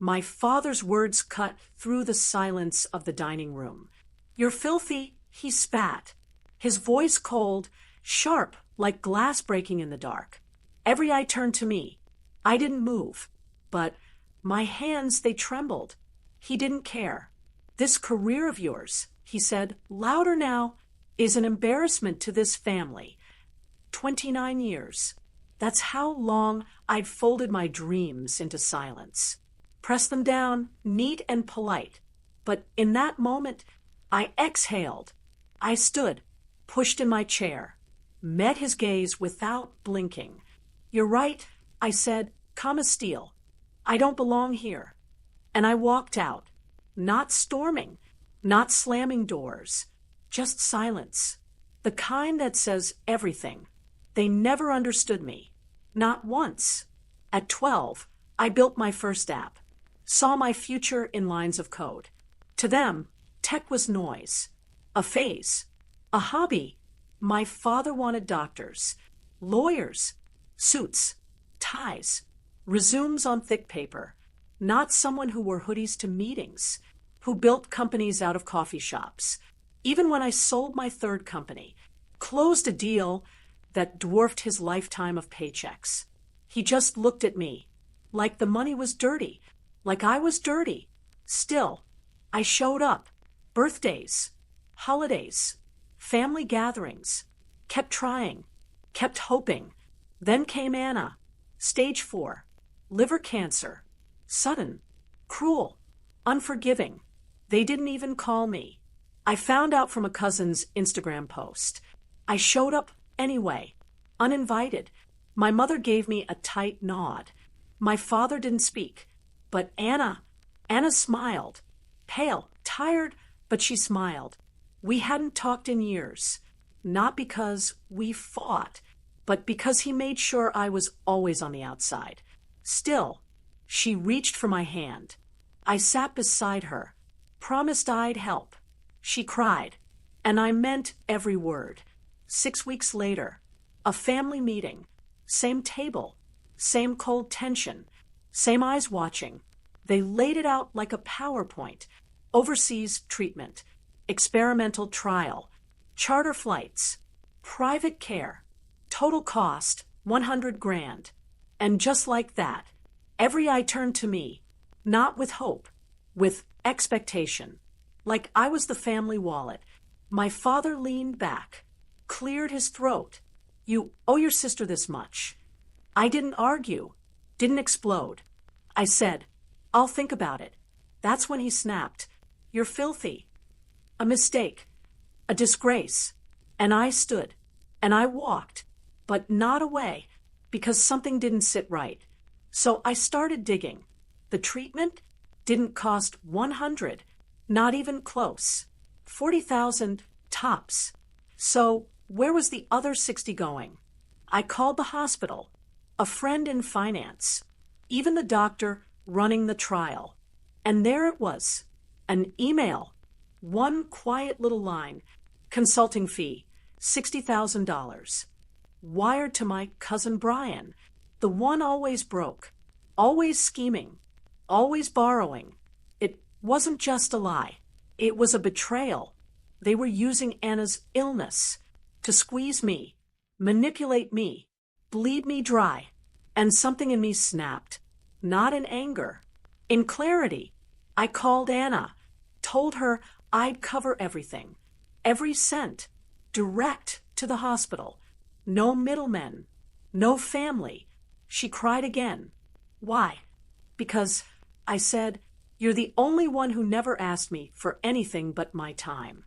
My father's words cut through the silence of the dining room. "You're filthy," he spat, his voice cold, sharp like glass breaking in the dark. Every eye turned to me. I didn't move, but my hands, they trembled. He didn't care. "This career of yours," he said, louder now, "is an embarrassment to this family. 29 years. That's how long I'd folded my dreams into silence. Pressed them down, neat and polite. But in that moment, I exhaled. I stood, pushed in my chair, met his gaze without blinking. "You're right," I said, calm as steel. "I don't belong here." And I walked out, not storming, not slamming doors, just silence. The kind that says everything. They never understood me. Not once. At 12, I built my first app, saw my future in lines of code. To them, tech was noise, a phase, a hobby. My father wanted doctors, lawyers, suits, ties, resumes on thick paper, not someone who wore hoodies to meetings, who built companies out of coffee shops. Even when I sold my third company, closed a deal that dwarfed his lifetime of paychecks, he just looked at me, like the money was dirty, like I was dirty. Still, I showed up. Birthdays, holidays, family gatherings, kept trying, kept hoping. Then came Anna, stage 4, liver cancer, sudden, cruel, unforgiving. They didn't even call me. I found out from a cousin's Instagram post. I showed up anyway, uninvited. My mother gave me a tight nod. My father didn't speak, but Anna smiled, pale, tired, but she smiled. We hadn't talked in years, not because we fought, but because he made sure I was always on the outside. Still, she reached for my hand. I sat beside her, promised I'd help. She cried, and I meant every word. 6 weeks later, a family meeting, same table, same cold tension, same eyes watching. They laid it out like a PowerPoint. Overseas treatment, experimental trial, charter flights, private care, total cost, 100 grand. And just like that, every eye turned to me, not with hope, with expectation. Like I was the family wallet. My father leaned back, cleared his throat. "You owe your sister this much." I didn't argue, didn't explode. I said, "I'll think about it." That's when he snapped, "You're filthy." A mistake, a disgrace. And I stood, and I walked, but not away, because something didn't sit right. So I started digging. The treatment didn't cost 100, not even close. 40,000 tops. So where was the other 60 going? I called the hospital, a friend in finance, even the doctor running the trial. And there it was, an email, one quiet little line, consulting fee, $60,000, wired to my cousin Brian, the one always broke, always scheming, always borrowing. It wasn't just a lie. It was a betrayal. They were using Anna's illness to squeeze me, manipulate me, bleed me dry. And something in me snapped, not in anger, in clarity. I called Anna, told her I'd cover everything, every cent, direct to the hospital. No middlemen, no family. She cried again. Why? Because I said, "You're the only one who never asked me for anything but my time."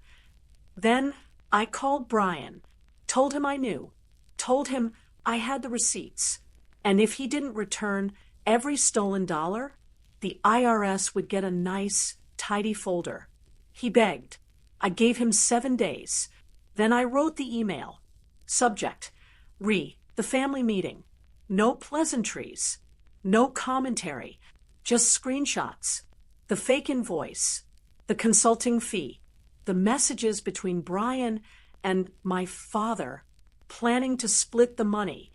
Then I called Brian, told him I knew, told him I had the receipts, and if he didn't return every stolen dollar, the IRS would get a nice, tidy folder. He begged. I gave him 7 days. Then I wrote the email. Subject, the family meeting. No pleasantries, no commentary, just screenshots, the fake invoice, the consulting fee, the messages between Brian and my father planning to split the money.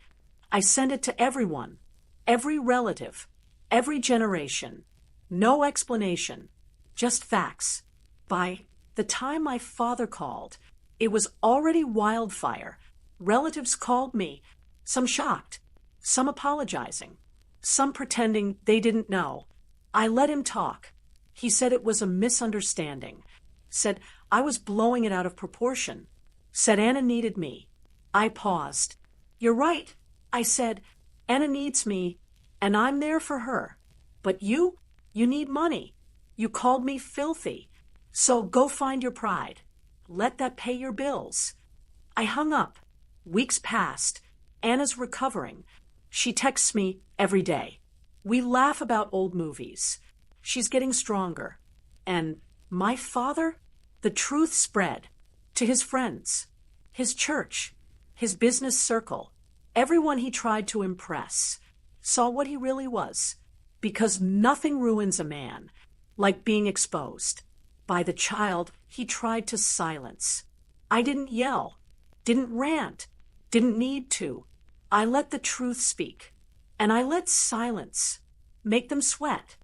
I sent it to everyone, every relative, every generation. No explanation, just facts. By the time my father called, it was already wildfire. Relatives called me, some shocked, some apologizing, some pretending they didn't know. I let him talk. He said it was a misunderstanding, said I was blowing it out of proportion, said Anna needed me. I paused. You're right, I said. Anna needs me, and I'm there for her. But you need money. You called me filthy. So go find your pride. Let that pay your bills. I hung up. Weeks passed. Anna's recovering. She texts me every day. We laugh about old movies. She's getting stronger. And my father? The truth spread to his friends, his church, his business circle. Everyone he tried to impress saw what he really was, because nothing ruins a man like being exposed by the child he tried to silence. I didn't yell, didn't rant, didn't need to. I let the truth speak, and I let silence make them sweat.